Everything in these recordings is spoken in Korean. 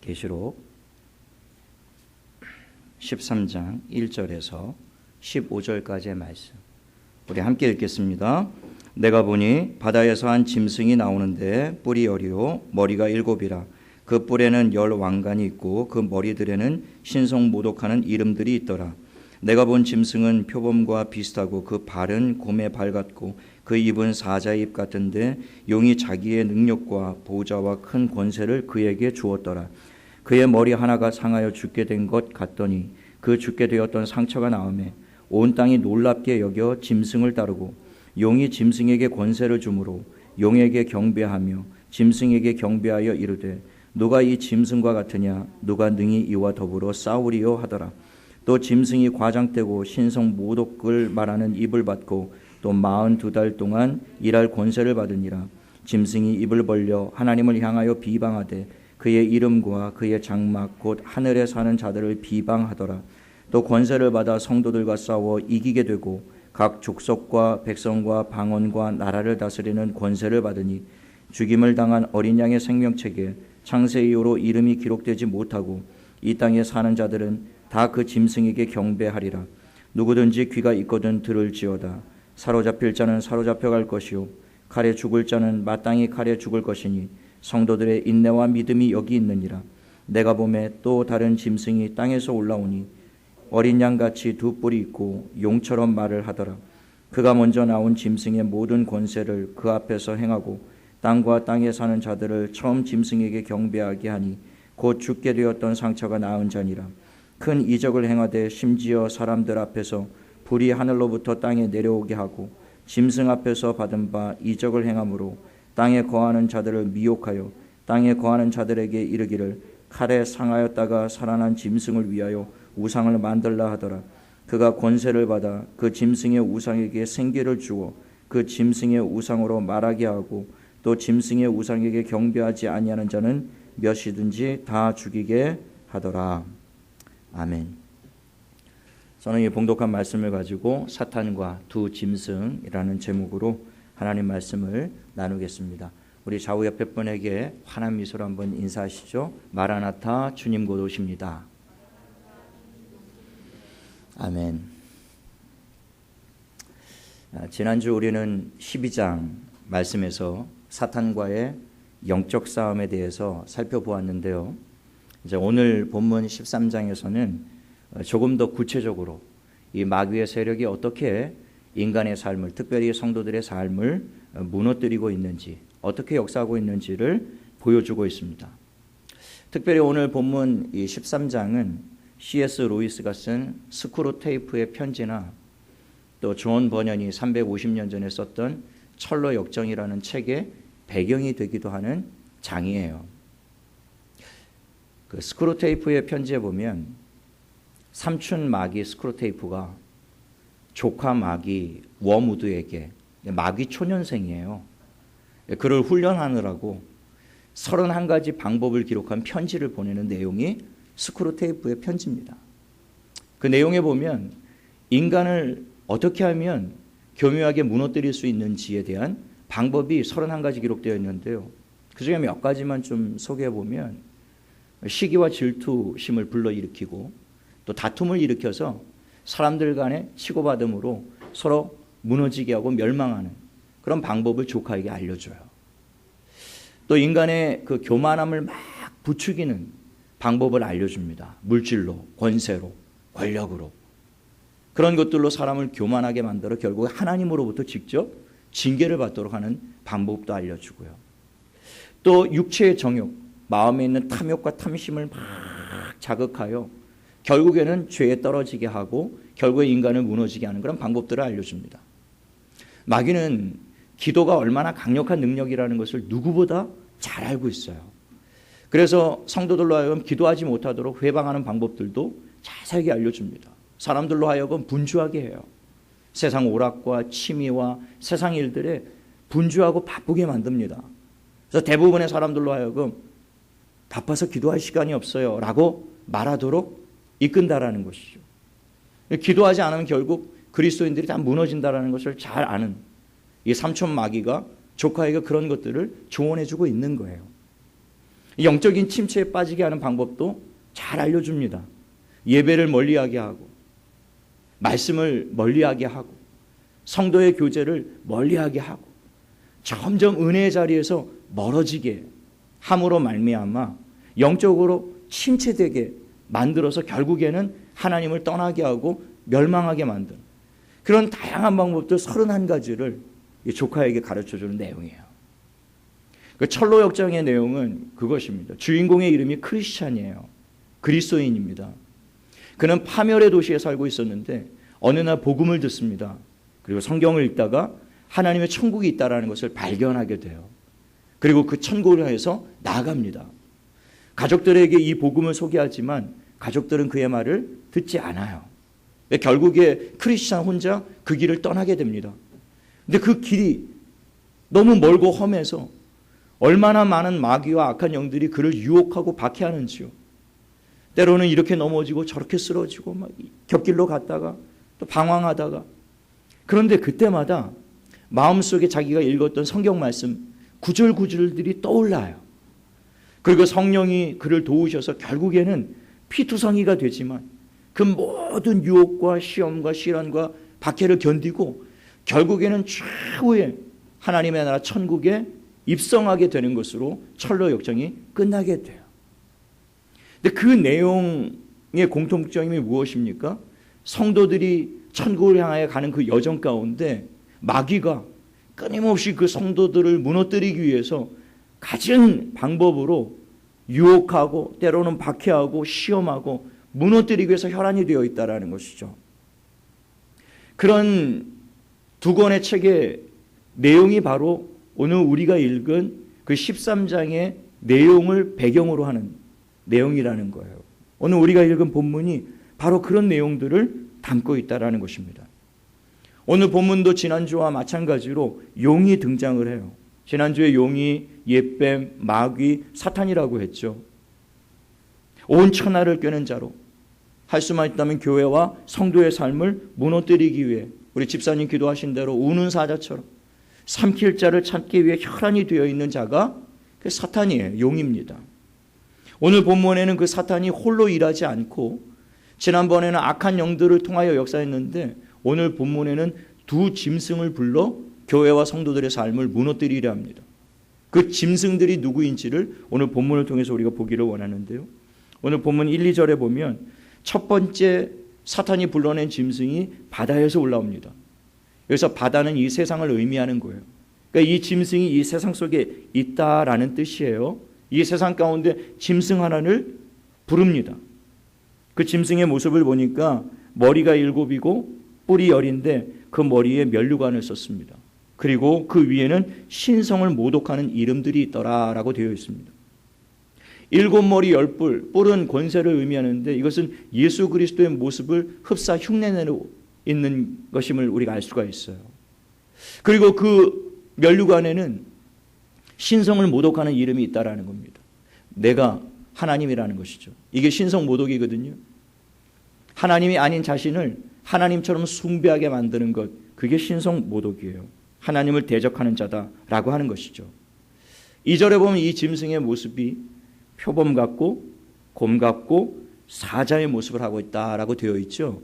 계시록 13장 1절에서 15절까지의 말씀 우리 함께 읽겠습니다. 내가 보니 바다에서 한 짐승이 나오는데 뿔이 10이요 머리가 7이라. 그 뿔에는 10 왕관이 있고 그 머리들에는 신성모독하는 이름들이 있더라. 내가 본 짐승은 표범과 비슷하고 그 발은 곰의 발 같고 그 입은 사자의 입 같은데 용이 자기의 능력과 보좌와 큰 권세를 그에게 주었더라. 그의 머리 하나가 상하여 죽게 된 것 같더니 그 죽게 되었던 상처가 나음에 온 땅이 놀랍게 여겨 짐승을 따르고 용이 짐승에게 권세를 주므로 용에게 경배하며 짐승에게 경배하여 이르되 누가 이 짐승과 같으냐 누가 능히 이와 더불어 싸우리요 하더라. 또 짐승이 과장되고 신성 모독을 말하는 입을 받고 또 42달 동안 일할 권세를 받으니라. 짐승이 입을 벌려 하나님을 향하여 비방하되 그의 이름과 그의 장막 곧 하늘에 사는 자들을 비방하더라. 또 권세를 받아 성도들과 싸워 이기게 되고 각 족속과 백성과 방언과 나라를 다스리는 권세를 받으니 죽임을 당한 어린 양의 생명책에 창세 이후로 이름이 기록되지 못하고 이 땅에 사는 자들은 다 그 짐승에게 경배하리라. 누구든지 귀가 있거든 들을지어다. 사로잡힐 자는 사로잡혀갈 것이요 칼에 죽을 자는 마땅히 칼에 죽을 것이니 성도들의 인내와 믿음이 여기 있느니라. 내가 보매 또 다른 짐승이 땅에서 올라오니 어린 양같이 두 뿔이 있고 용처럼 말을 하더라. 그가 먼저 나온 짐승의 모든 권세를 그 앞에서 행하고 땅과 땅에 사는 자들을 처음 짐승에게 경배하게 하니 곧 죽게 되었던 상처가 나은 자니라. 큰 이적을 행하되 심지어 사람들 앞에서 불이 하늘로부터 땅에 내려오게 하고 짐승 앞에서 받은 바 이적을 행함으로 땅에 거하는 자들을 미혹하여 땅에 거하는 자들에게 이르기를 칼에 상하였다가 살아난 짐승을 위하여 우상을 만들라 하더라. 그가 권세를 받아 그 짐승의 우상에게 생기를 주어 그 짐승의 우상으로 말하게 하고 또 짐승의 우상에게 경배하지 아니하는 자는 몇이든지 다 죽이게 하더라. 아멘. 저는 이 봉독한 말씀을 가지고 사탄과 두 짐승이라는 제목으로 하나님 말씀을 나누겠습니다. 우리 좌우 옆에 분에게 환한 미소로 한번 인사하시죠. 마라나타 주님 곧 오십니다. 아멘. 지난주 우리는 12장 말씀에서 사탄과의 영적 싸움에 대해서 살펴보았는데요. 이제 오늘 본문 13장에서는 조금 더 구체적으로 이 마귀의 세력이 어떻게 인간의 삶을, 특별히 성도들의 삶을 무너뜨리고 있는지, 어떻게 역사하고 있는지를 보여주고 있습니다. 특별히 오늘 본문 이 13장은 C.S. 루이스가 쓴 스크루테이프의 편지나 또 존 버년이 350년 전에 썼던 철로 역정이라는 책의 배경이 되기도 하는 장이에요. 그 스크루테이프의 편지에 보면 삼촌 마귀 스크루테이프가 조카 마귀 워무드에게, 마귀 초년생이에요. 그를 훈련하느라고 31가지 방법을 기록한 편지를 보내는 내용이 스크루테이프의 편지입니다. 그 내용에 보면 인간을 어떻게 하면 교묘하게 무너뜨릴 수 있는지에 대한 방법이 31가지 기록되어 있는데요. 그 중에 몇 가지만 좀 소개해 보면 시기와 질투심을 불러일으키고 또 다툼을 일으켜서 사람들 간에 치고받음으로 서로 무너지게 하고 멸망하는 그런 방법을 조카에게 알려줘요. 또 인간의 그 교만함을 막 부추기는 방법을 알려줍니다. 물질로, 권세로, 권력으로. 그런 것들로 사람을 교만하게 만들어 결국 하나님으로부터 직접 징계를 받도록 하는 방법도 알려주고요. 또 육체의 정욕, 마음에 있는 탐욕과 탐심을 막 자극하여 결국에는 죄에 떨어지게 하고 결국에 인간을 무너지게 하는 그런 방법들을 알려줍니다. 마귀는 기도가 얼마나 강력한 능력이라는 것을 누구보다 잘 알고 있어요. 그래서 성도들로 하여금 기도하지 못하도록 회방하는 방법들도 자세하게 알려줍니다. 사람들로 하여금 분주하게 해요. 세상 오락과 취미와 세상 일들에 분주하고 바쁘게 만듭니다. 그래서 대부분의 사람들로 하여금 바빠서 기도할 시간이 없어요 라고 말하도록 이끈다라는 것이죠. 기도하지 않으면 결국 그리스도인들이 다 무너진다라는 것을 잘 아는 이 삼촌 마귀가 조카에게 그런 것들을 조언해주고 있는 거예요. 영적인 침체에 빠지게 하는 방법도 잘 알려줍니다. 예배를 멀리하게 하고, 말씀을 멀리하게 하고, 성도의 교제를 멀리하게 하고, 점점 은혜의 자리에서 멀어지게 함으로 말미암아 영적으로 침체되게 만들어서 결국에는 하나님을 떠나게 하고 멸망하게 만드는 그런 다양한 방법들 31가지를 조카에게 가르쳐주는 내용이에요. 그 철로 역정의 내용은 그것입니다. 주인공의 이름이 크리스찬이에요. 그리스도인입니다. 그는 파멸의 도시에 살고 있었는데 어느 날 복음을 듣습니다. 그리고 성경을 읽다가 하나님의 천국이 있다는 것을 발견하게 돼요. 그리고 그 천국을 향해서 나아갑니다. 가족들에게 이 복음을 소개하지만 가족들은 그의 말을 듣지 않아요. 결국에 크리스찬 혼자 그 길을 떠나게 됩니다. 근데 그 길이 너무 멀고 험해서 얼마나 많은 마귀와 악한 영들이 그를 유혹하고 박해하는지요. 때로는 이렇게 넘어지고 저렇게 쓰러지고 막 곁길로 갔다가 또 방황하다가, 그런데 그때마다 마음속에 자기가 읽었던 성경 말씀 구절구절들이 떠올라요. 그리고 성령이 그를 도우셔서 결국에는 피투성이가 되지만 그 모든 유혹과 시험과 시련과 박해를 견디고 결국에는 최후의 하나님의 나라 천국에 입성하게 되는 것으로 철로 역정이 끝나게 돼요. 근데 그 내용의 공통점이 무엇입니까? 성도들이 천국을 향하여 가는 그 여정 가운데 마귀가 끊임없이 그 성도들을 무너뜨리기 위해서 가진 방법으로 유혹하고 때로는 박해하고 시험하고 무너뜨리기 위해서 혈안이 되어 있다는 것이죠. 그런 두 권의 책의 내용이 바로 오늘 우리가 읽은 그 13장의 내용을 배경으로 하는 내용이라는 거예요. 오늘 우리가 읽은 본문이 바로 그런 내용들을 담고 있다는 것입니다. 오늘 본문도 지난주와 마찬가지로 용이 등장을 해요. 지난주에 용이 옛뱀, 마귀, 사탄이라고 했죠. 온 천하를 꿰는 자로 할 수만 있다면 교회와 성도의 삶을 무너뜨리기 위해 우리 집사님 기도하신 대로 우는 사자처럼 삼킬 자를 찾기 위해 혈안이 되어 있는 자가 그 사탄이에요. 용입니다. 오늘 본문에는 그 사탄이 홀로 일하지 않고 지난번에는 악한 영들을 통하여 역사했는데 오늘 본문에는 두 짐승을 불러 교회와 성도들의 삶을 무너뜨리려 합니다. 그 짐승들이 누구인지를 오늘 본문을 통해서 우리가 보기를 원하는데요. 오늘 본문 1, 2절에 보면 첫 번째 사탄이 불러낸 짐승이 바다에서 올라옵니다. 여기서 바다는 이 세상을 의미하는 거예요. 그러니까 이 짐승이 이 세상 속에 있다라는 뜻이에요. 이 세상 가운데 짐승 하나를 부릅니다. 그 짐승의 모습을 보니까 머리가 7이고 뿔이 10인데 그 머리에 면류관을 썼습니다. 그리고 그 위에는 신성을 모독하는 이름들이 있더라라고 되어 있습니다. 7머리 10뿔, 뿔은 권세를 의미하는데 이것은 예수 그리스도의 모습을 흡사 흉내내고 있는 것임을 우리가 알 수가 있어요. 그리고 그 면류관에는 신성을 모독하는 이름이 있다라는 겁니다. 내가 하나님이라는 것이죠. 이게 신성 모독이거든요. 하나님이 아닌 자신을 하나님처럼 숭배하게 만드는 것, 그게 신성 모독이에요. 하나님을 대적하는 자다라고 하는 것이죠. 2절에 보면 이 짐승의 모습이 표범 같고 곰 같고 사자의 모습을 하고 있다라고 되어 있죠.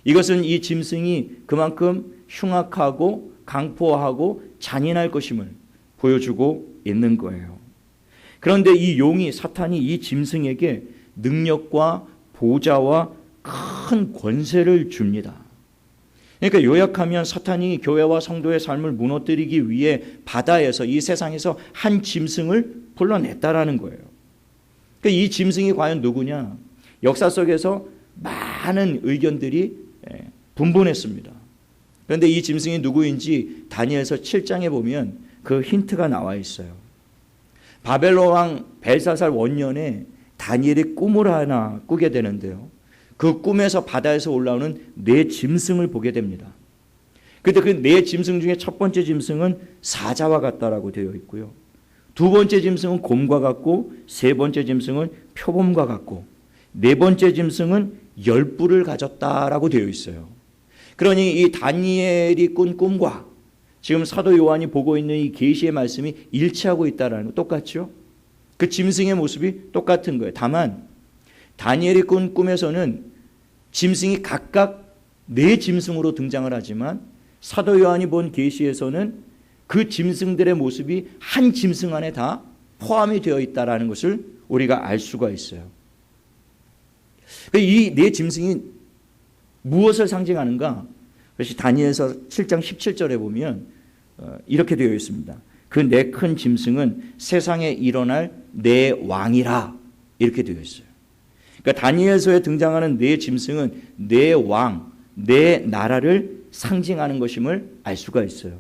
이것은 이 짐승이 그만큼 흉악하고 강포하고 잔인할 것임을 보여주고 있는 거예요. 그런데 이 용이, 사탄이 이 짐승에게 능력과 보좌와 큰 권세를 줍니다. 그러니까 요약하면 사탄이 교회와 성도의 삶을 무너뜨리기 위해 바다에서, 이 세상에서 한 짐승을 불러냈다라는 거예요. 그러니까 이 짐승이 과연 누구냐? 역사 속에서 많은 의견들이 분분했습니다. 그런데 이 짐승이 누구인지 다니엘서 7장에 보면 그 힌트가 나와 있어요. 바벨론 왕 벨사살 원년에 다니엘이 꿈을 하나 꾸게 되는데요. 그 꿈에서 바다에서 올라오는 4짐승을 보게 됩니다. 그런데 그 4짐승 중에 첫 번째 짐승은 사자와 같다라고 되어 있고요. 두 번째 짐승은 곰과 같고, 세 번째 짐승은 표범과 같고, 네 번째 짐승은 10뿔을 가졌다라고 되어 있어요. 그러니 이 다니엘이 꾼 꿈과 지금 사도 요한이 보고 있는 이 계시의 말씀이 일치하고 있다라는 거 똑같죠? 그 짐승의 모습이 똑같은 거예요. 다만 다니엘이 꾼 꿈에서는 짐승이 각각 네 짐승으로 등장을 하지만 사도 요한이 본 계시에서는 그 짐승들의 모습이 한 짐승 안에 다 포함이 되어 있다는 것을 우리가 알 수가 있어요. 이 네 짐승이 무엇을 상징하는가? 그것이 다니엘서 7장 17절에 보면 이렇게 되어 있습니다. 그 네 큰 짐승은 세상에 일어날 네 왕이라 이렇게 되어 있어요. 그러니까 다니엘서에 등장하는 네 짐승은 네 왕, 네 나라를 상징하는 것임을 알 수가 있어요.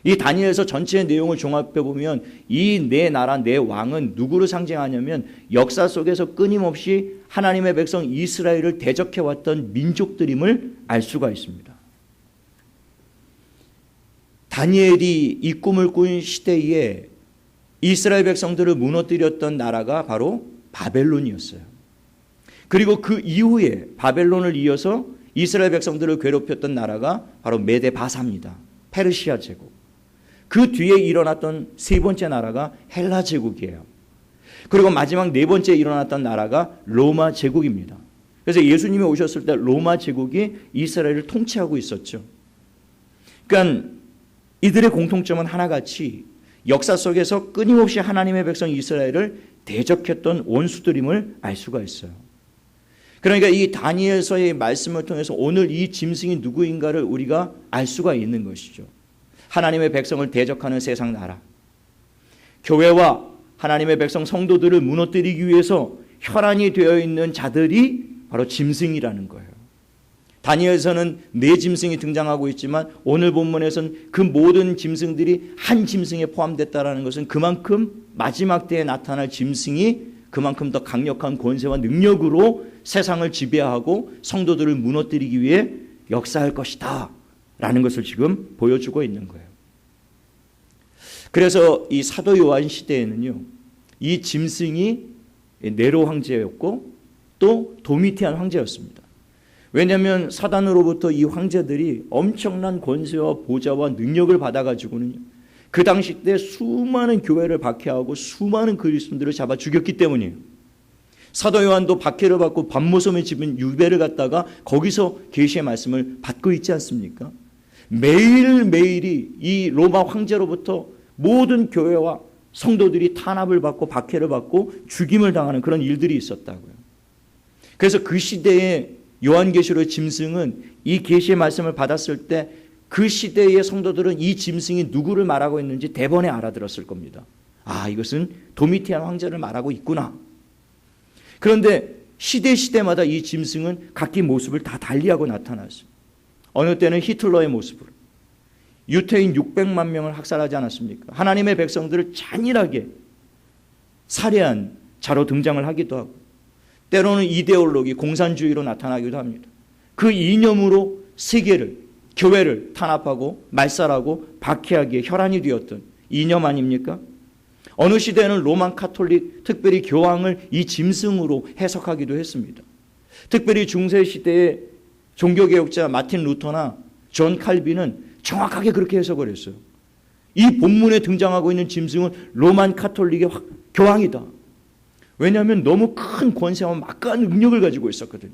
이 다니엘서 전체의 내용을 종합해 보면 이 네 나라, 네 왕은 누구를 상징하냐면 역사 속에서 끊임없이 하나님의 백성 이스라엘을 대적해왔던 민족들임을 알 수가 있습니다. 다니엘이 이 꿈을 꾼 시대에 이스라엘 백성들을 무너뜨렸던 나라가 바로 바벨론이었어요. 그리고 그 이후에 바벨론을 이어서 이스라엘 백성들을 괴롭혔던 나라가 바로 메데 바사입니다. 페르시아 제국. 그 뒤에 일어났던 세 번째 나라가 헬라 제국이에요. 그리고 마지막 네 번째 일어났던 나라가 로마 제국입니다. 그래서 예수님이 오셨을 때 로마 제국이 이스라엘을 통치하고 있었죠. 그러니까 이들의 공통점은 하나같이 역사 속에서 끊임없이 하나님의 백성 이스라엘을 대적했던 원수들임을 알 수가 있어요. 그러니까 이 다니엘서의 말씀을 통해서 오늘 이 짐승이 누구인가를 우리가 알 수가 있는 것이죠. 하나님의 백성을 대적하는 세상 나라, 교회와 하나님의 백성 성도들을 무너뜨리기 위해서 혈안이 되어 있는 자들이 바로 짐승이라는 거예요. 다니엘서는 네 짐승이 등장하고 있지만 오늘 본문에서는 그 모든 짐승들이 한 짐승에 포함됐다는 것은 그만큼 마지막 때에 나타날 짐승이 그만큼 더 강력한 권세와 능력으로 세상을 지배하고 성도들을 무너뜨리기 위해 역사할 것이다 라는 것을 지금 보여주고 있는 거예요. 그래서 이 사도 요한 시대에는요, 이 짐승이 네로 황제였고 또 도미티안 황제였습니다. 왜냐하면 사단으로부터 이 황제들이 엄청난 권세와 보좌와 능력을 받아가지고는요, 그 당시 때 수많은 교회를 박해하고 수많은 그리스도인들을 잡아 죽였기 때문이에요. 사도 요한도 박해를 받고 밤모섬에 집은 유배를 갔다가 거기서 계시의 말씀을 받고 있지 않습니까? 매일매일이 이 로마 황제로부터 모든 교회와 성도들이 탄압을 받고 박해를 받고 죽임을 당하는 그런 일들이 있었다고요. 그래서 그 시대에 요한계시록 짐승은 이 계시의 말씀을 받았을 때 그 시대의 성도들은 이 짐승이 누구를 말하고 있는지 대번에 알아들었을 겁니다. 아, 이것은 도미티안 황제를 말하고 있구나. 그런데 시대마다 이 짐승은 각기 모습을 다 달리하고 나타났어요. 어느 때는 히틀러의 모습으로 유태인 600만 명을 학살하지 않았습니까? 하나님의 백성들을 잔인하게 살해한 자로 등장을 하기도 하고, 때로는 이데올로기, 공산주의로 나타나기도 합니다. 그 이념으로 세계를, 교회를 탄압하고 말살하고 박해하기에 혈안이 되었던 이념 아닙니까? 어느 시대에는 로만 카톨릭, 특별히 교황을 이 짐승으로 해석하기도 했습니다. 특별히 중세 시대의 종교개혁자 마틴 루터나 존 칼빈은 정확하게 그렇게 해석을 했어요. 이 본문에 등장하고 있는 짐승은 로만 카톨릭의 교황이다. 왜냐하면 너무 큰 권세와 막강한 능력을 가지고 있었거든요.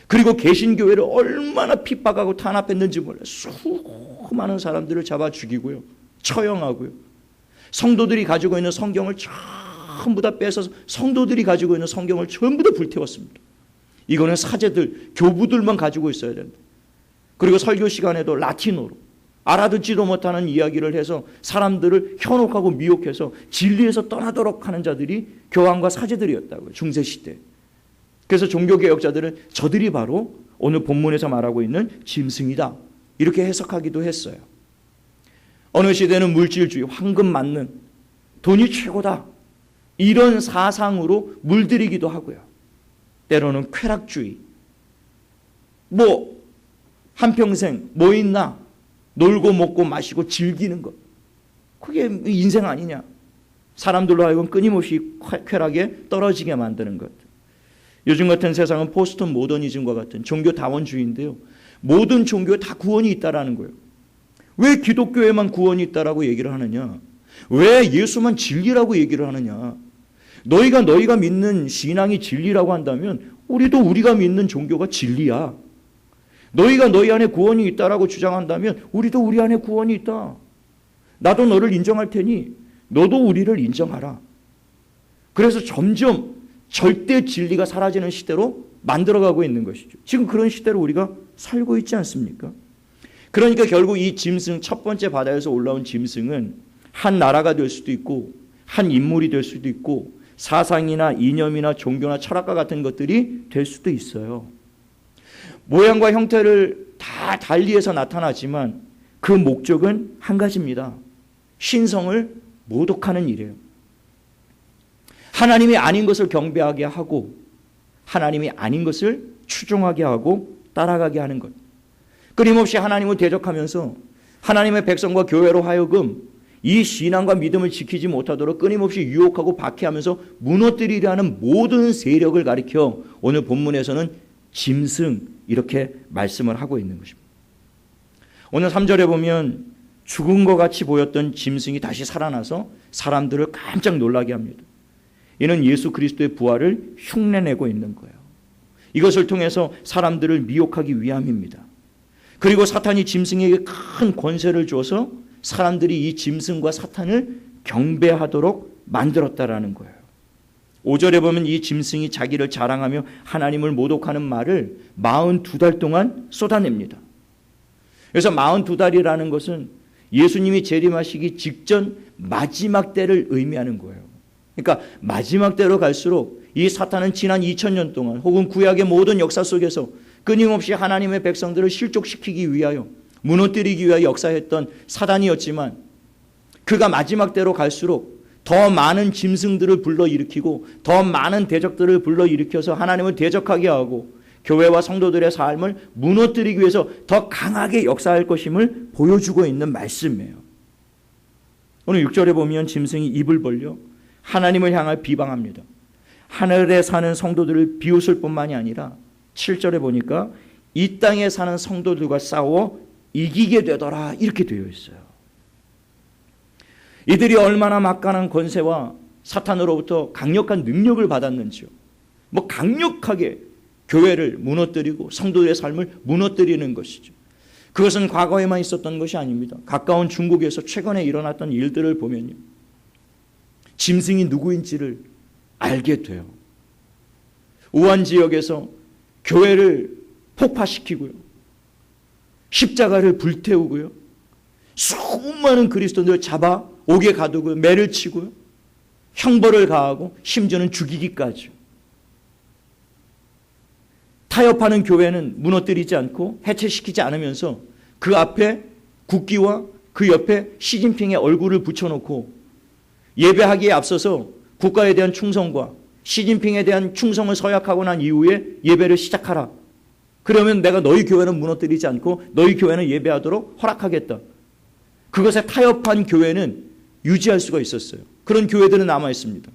그리고 개신교회를 얼마나 핍박하고 탄압했는지 몰라요. 수많은 사람들을 잡아 죽이고요, 처형하고요. 성도들이 가지고 있는 성경을 전부 다 뺏어서 성도들이 가지고 있는 성경을 전부 다 불태웠습니다. 이거는 사제들, 교부들만 가지고 있어야 된다. 그리고 설교 시간에도 라틴어로 알아듣지도 못하는 이야기를 해서 사람들을 현혹하고 미혹해서 진리에서 떠나도록 하는 자들이 교황과 사제들이었다고요, 중세시대. 그래서 종교개혁자들은 저들이 바로 오늘 본문에서 말하고 있는 짐승이다, 이렇게 해석하기도 했어요. 어느 시대는 물질주의, 황금 맞는, 돈이 최고다, 이런 사상으로 물들이기도 하고요. 때로는 쾌락주의, 한평생 뭐 있나, 놀고 먹고 마시고 즐기는 것, 그게 인생 아니냐. 사람들로 하여금 끊임없이 쾌락에 떨어지게 만드는 것. 요즘 같은 세상은 포스트 모더니즘과 같은 종교 다원주의인데요, 모든 종교에 다 구원이 있다라는 거예요. 왜 기독교에만 구원이 있다라고 얘기를 하느냐, 왜 예수만 진리라고 얘기를 하느냐, 너희가 믿는 신앙이 진리라고 한다면 우리도 우리가 믿는 종교가 진리야. 너희가 너희 안에 구원이 있다라고 주장한다면 우리도 우리 안에 구원이 있다. 나도 너를 인정할 테니 너도 우리를 인정하라. 그래서 점점 절대 진리가 사라지는 시대로 만들어가고 있는 것이죠. 지금 그런 시대로 우리가 살고 있지 않습니까? 그러니까 결국 이 짐승, 첫 번째 바다에서 올라온 짐승은 한 나라가 될 수도 있고 한 인물이 될 수도 있고 사상이나 이념이나 종교나 철학과 같은 것들이 될 수도 있어요. 모양과 형태를 다 달리해서 나타나지만 그 목적은 한 가지입니다. 신성을 모독하는 일이에요. 하나님이 아닌 것을 경배하게 하고 하나님이 아닌 것을 추종하게 하고 따라가게 하는 것. 끊임없이 하나님을 대적하면서 하나님의 백성과 교회로 하여금 이 신앙과 믿음을 지키지 못하도록 끊임없이 유혹하고 박해하면서 무너뜨리려는 모든 세력을 가리켜 오늘 본문에서는 짐승 이렇게 말씀을 하고 있는 것입니다. 오늘 3절에 보면 죽은 것 같이 보였던 짐승이 다시 살아나서 사람들을 깜짝 놀라게 합니다. 이는 예수 그리스도의 부활을 흉내내고 있는 거예요. 이것을 통해서 사람들을 미혹하기 위함입니다. 그리고 사탄이 짐승에게 큰 권세를 줘서 사람들이 이 짐승과 사탄을 경배하도록 만들었다라는 거예요. 5절에 보면 이 짐승이 자기를 자랑하며 하나님을 모독하는 말을 42달 동안 쏟아냅니다. 그래서 42달이라는 것은 예수님이 재림하시기 직전 마지막 때를 의미하는 거예요. 그러니까 마지막 때로 갈수록 이 사탄은 지난 2000년 동안 혹은 구약의 모든 역사 속에서 끊임없이 하나님의 백성들을 실족시키기 위하여 무너뜨리기 위하여 역사했던 사단이었지만 그가 마지막 때로 갈수록 더 많은 짐승들을 불러일으키고 더 많은 대적들을 불러일으켜서 하나님을 대적하게 하고 교회와 성도들의 삶을 무너뜨리기 위해서 더 강하게 역사할 것임을 보여주고 있는 말씀이에요. 오늘 6절에 보면 짐승이 입을 벌려 하나님을 향해 비방합니다. 하늘에 사는 성도들을 비웃을 뿐만이 아니라 7절에 보니까 이 땅에 사는 성도들과 싸워 이기게 되더라 이렇게 되어 있어요. 이들이 얼마나 막강한 권세와 사탄으로부터 강력한 능력을 받았는지요. 강력하게 교회를 무너뜨리고 성도의 삶을 무너뜨리는 것이죠. 그것은 과거에만 있었던 것이 아닙니다. 가까운 중국에서 최근에 일어났던 일들을 보면요. 짐승이 누구인지를 알게 돼요. 우한 지역에서 교회를 폭파시키고요. 십자가를 불태우고요. 수많은 그리스도인들을 잡아 옥에 가두고요. 매를 치고요. 형벌을 가하고 심지어는 죽이기까지. 타협하는 교회는 무너뜨리지 않고 해체시키지 않으면서 그 앞에 국기와 그 옆에 시진핑의 얼굴을 붙여놓고 예배하기에 앞서서 국가에 대한 충성과 시진핑에 대한 충성을 서약하고 난 이후에 예배를 시작하라. 그러면 내가 너희 교회는 무너뜨리지 않고 너희 교회는 예배하도록 허락하겠다. 그것에 타협한 교회는 유지할 수가 있었어요. 그런 교회들은 남아 있습니다.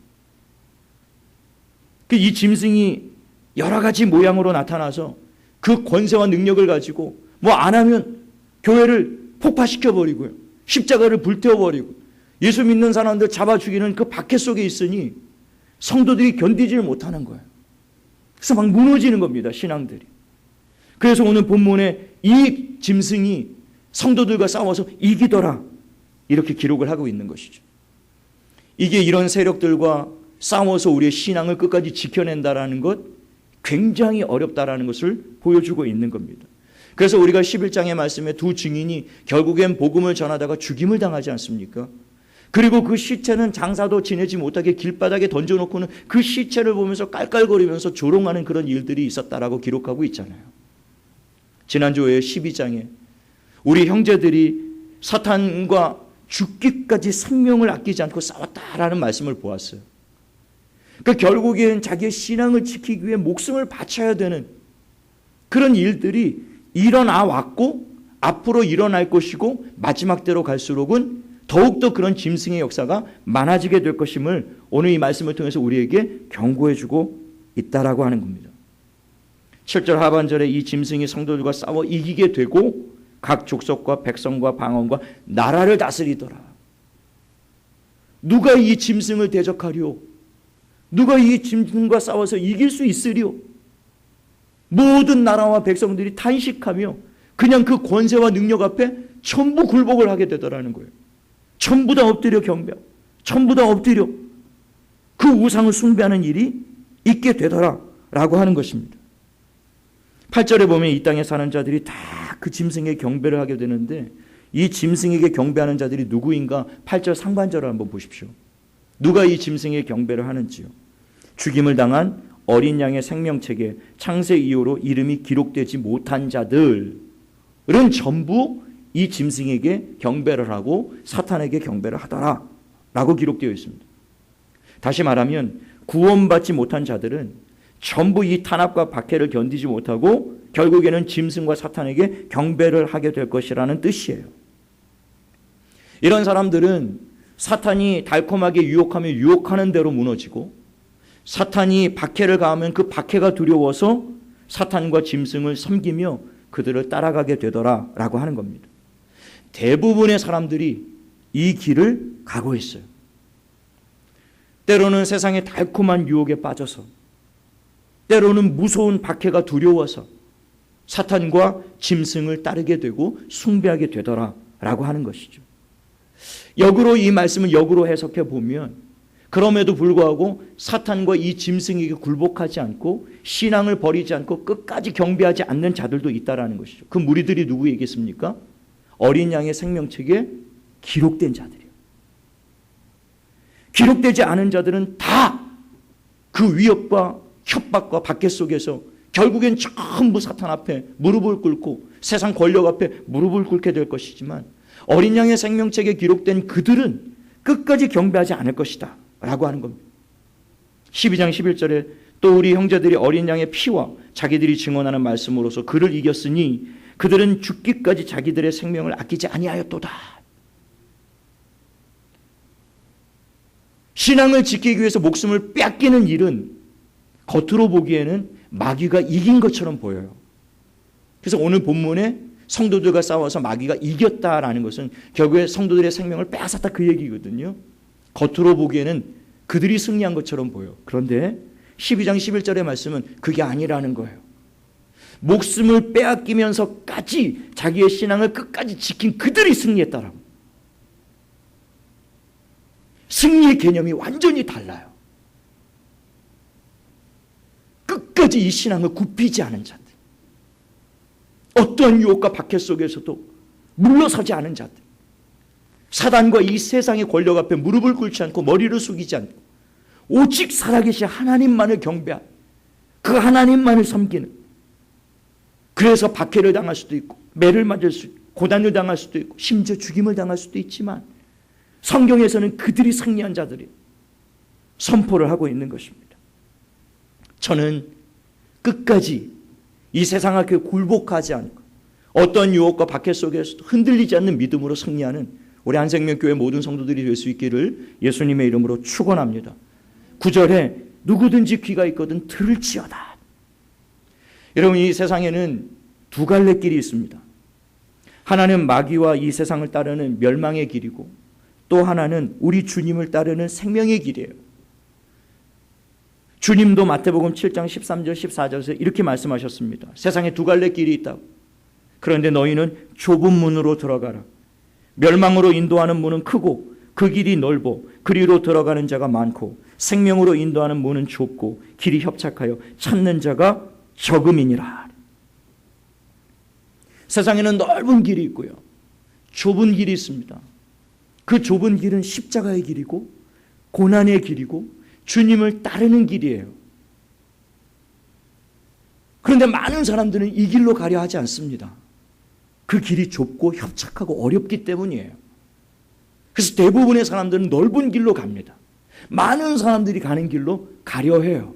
이 짐승이 여러 가지 모양으로 나타나서 그 권세와 능력을 가지고 안 하면 교회를 폭파시켜버리고요. 십자가를 불태워버리고 예수 믿는 사람들 잡아 죽이는 그 박해 속에 있으니 성도들이 견디지를 못하는 거예요. 그래서 막 무너지는 겁니다. 신앙들이. 그래서 오늘 본문에 이 짐승이 성도들과 싸워서 이기더라 이렇게 기록을 하고 있는 것이죠. 이게 이런 세력들과 싸워서 우리의 신앙을 끝까지 지켜낸다라는 것 굉장히 어렵다라는 것을 보여주고 있는 겁니다. 그래서 우리가 11장의 말씀에 두 증인이 결국엔 복음을 전하다가 죽임을 당하지 않습니까? 그리고 그 시체는 장사도 지내지 못하게 길바닥에 던져놓고는 그 시체를 보면서 깔깔거리면서 조롱하는 그런 일들이 있었다라고 기록하고 있잖아요. 지난주에 12장에 우리 형제들이 사탄과 죽기까지 생명을 아끼지 않고 싸웠다라는 말씀을 보았어요. 결국엔 자기의 신앙을 지키기 위해 목숨을 바쳐야 되는 그런 일들이 일어나 왔고 앞으로 일어날 것이고 마지막 때로 갈수록은 더욱더 그런 짐승의 역사가 많아지게 될 것임을 오늘 이 말씀을 통해서 우리에게 경고해주고 있다라고 하는 겁니다. 7절 하반절에 이 짐승이 성도들과 싸워 이기게 되고 각 족속과 백성과 방언과 나라를 다스리더라. 누가 이 짐승을 대적하리오? 누가 이 짐승과 싸워서 이길 수 있으리요? 모든 나라와 백성들이 탄식하며 그냥 그 권세와 능력 앞에 전부 굴복을 하게 되더라는 거예요. 전부 다 엎드려 경배하고 전부 다 엎드려 그 우상을 숭배하는 일이 있게 되더라라고 하는 것입니다. 8절에 보면 이 땅에 사는 자들이 다 그 짐승에게 경배를 하게 되는데 이 짐승에게 경배하는 자들이 누구인가? 8절 상반절을 한번 보십시오. 누가 이 짐승에게 경배를 하는지요? 죽임을 당한 어린 양의 생명책에 창세 이후로 이름이 기록되지 못한 자들은 전부 이 짐승에게 경배를 하고 사탄에게 경배를 하더라 라고 기록되어 있습니다. 다시 말하면 구원받지 못한 자들은 전부 이 탄압과 박해를 견디지 못하고 결국에는 짐승과 사탄에게 경배를 하게 될 것이라는 뜻이에요. 이런 사람들은 사탄이 달콤하게 유혹하며 유혹하는 대로 무너지고 사탄이 박해를 가하면 그 박해가 두려워서 사탄과 짐승을 섬기며 그들을 따라가게 되더라라고 하는 겁니다. 대부분의 사람들이 이 길을 가고 있어요. 때로는 세상의 달콤한 유혹에 빠져서, 때로는 무서운 박해가 두려워서 사탄과 짐승을 따르게 되고 숭배하게 되더라라고 하는 것이죠. 역으로 이 말씀을 역으로 해석해 보면 그럼에도 불구하고 사탄과 이 짐승에게 굴복하지 않고 신앙을 버리지 않고 끝까지 경배하지 않는 자들도 있다라는 것이죠. 그 무리들이 누구이겠습니까? 어린 양의 생명책에 기록된 자들이에요. 기록되지 않은 자들은 다 그 위협과 협박과 박해 속에서 결국엔 전부 사탄 앞에 무릎을 꿇고 세상 권력 앞에 무릎을 꿇게 될 것이지만 어린 양의 생명책에 기록된 그들은 끝까지 경배하지 않을 것이다 라고 하는 겁니다. 12장 11절에 또 우리 형제들이 어린 양의 피와 자기들이 증언하는 말씀으로서 그를 이겼으니 그들은 죽기까지 자기들의 생명을 아끼지 아니하였도다. 신앙을 지키기 위해서 목숨을 빼앗기는 일은 겉으로 보기에는 마귀가 이긴 것처럼 보여요. 그래서 오늘 본문에 성도들과 싸워서 마귀가 이겼다라는 것은 결국에 성도들의 생명을 빼앗았다 그 얘기거든요. 겉으로 보기에는 그들이 승리한 것처럼 보여. 그런데 12장 11절의 말씀은 그게 아니라는 거예요. 목숨을 빼앗기면서까지 자기의 신앙을 끝까지 지킨 그들이 승리했다라고. 승리의 개념이 완전히 달라요. 끝까지 이 신앙을 굽히지 않은 자들, 어떠한 유혹과 박해 속에서도 물러서지 않은 자들, 사단과 이 세상의 권력 앞에 무릎을 꿇지 않고 머리를 숙이지 않고 오직 살아계신 하나님만을 경배하는, 그 하나님만을 섬기는, 그래서 박해를 당할 수도 있고 매를 맞을 수 있고 고난을 당할 수도 있고 심지어 죽임을 당할 수도 있지만 성경에서는 그들이 승리한 자들이 선포를 하고 있는 것입니다. 저는 끝까지 이 세상 앞에 굴복하지 않고 어떤 유혹과 박해 속에서도 흔들리지 않는 믿음으로 승리하는 우리 한생명교회 모든 성도들이 될 수 있기를 예수님의 이름으로 축원합니다. 9절에 누구든지 귀가 있거든 들을지어다. 여러분, 이 세상에는 두 갈래 길이 있습니다. 하나는 마귀와 이 세상을 따르는 멸망의 길이고 또 하나는 우리 주님을 따르는 생명의 길이에요. 주님도 마태복음 7장 13절 14절에서 이렇게 말씀하셨습니다. 세상에 두 갈래 길이 있다고. 그런데 너희는 좁은 문으로 들어가라. 멸망으로 인도하는 문은 크고 그 길이 넓어 그리로 들어가는 자가 많고 생명으로 인도하는 문은 좁고 길이 협착하여 찾는 자가 적음이니라. 세상에는 넓은 길이 있고요, 좁은 길이 있습니다. 그 좁은 길은 십자가의 길이고 고난의 길이고 주님을 따르는 길이에요. 그런데 많은 사람들은 이 길로 가려 하지 않습니다. 그 길이 좁고 협착하고 어렵기 때문이에요. 그래서 대부분의 사람들은 넓은 길로 갑니다. 많은 사람들이 가는 길로 가려 해요.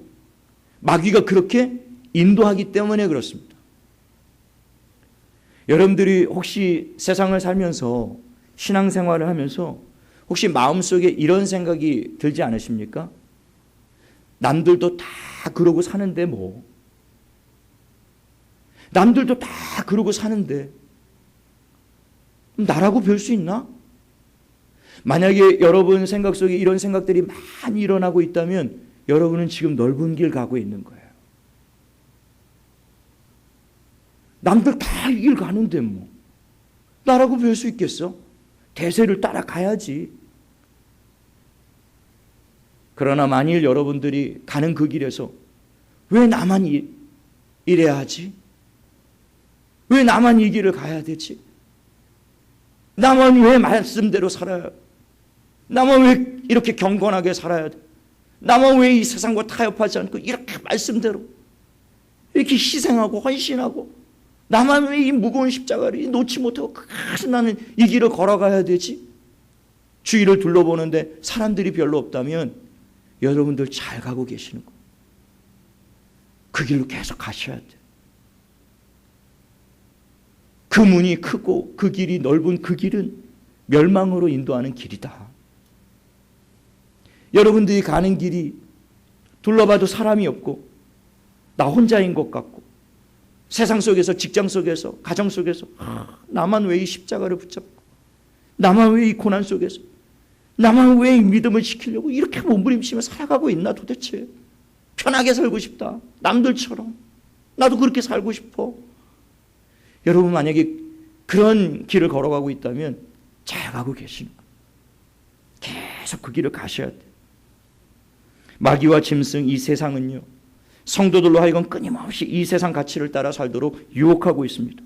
마귀가 그렇게 인도하기 때문에 그렇습니다. 여러분들이 혹시 세상을 살면서 신앙생활을 하면서 혹시 마음속에 이런 생각이 들지 않으십니까? 남들도 다 그러고 사는데 뭐, 남들도 다 그러고 사는데 나라고 별 수 있나? 만약에 여러분 생각 속에 이런 생각들이 많이 일어나고 있다면 여러분은 지금 넓은 길 가고 있는 거예요. 남들 다 이 길 가는데 뭐 나라고 배울 수 있겠어? 대세를 따라가야지. 그러나 만일 여러분들이 가는 그 길에서 왜 나만 이래야 하지? 왜 나만 이 길을 가야 되지? 나만 왜 말씀대로 살아야 돼? 나만 왜 이렇게 경건하게 살아야 돼? 나만 왜 이 세상과 타협하지 않고 이렇게 말씀대로 이렇게 희생하고 헌신하고 나만 왜 이 무거운 십자가를 놓지 못하고 끝까지 나는 이 길을 걸어가야 되지? 주위를 둘러보는데 사람들이 별로 없다면 여러분들 잘 가고 계시는 거예요. 그 길로 계속 가셔야 돼요. 그 문이 크고 그 길이 넓은 그 길은 멸망으로 인도하는 길이다. 여러분들이 가는 길이 둘러봐도 사람이 없고 나 혼자인 것 같고 세상 속에서 직장 속에서 가정 속에서 나만 왜 이 십자가를 붙잡고 나만 왜 이 고난 속에서 나만 왜 이 믿음을 지키려고 이렇게 몸부림치며 살아가고 있나 도대체. 편하게 살고 싶다. 남들처럼. 나도 그렇게 살고 싶어. 여러분 만약에 그런 길을 걸어가고 있다면 잘 가고 계시는 거예요. 계속 그 길을 가셔야 돼요. 마귀와 짐승 이 세상은요. 성도들로 하여금 끊임없이 이 세상 가치를 따라 살도록 유혹하고 있습니다.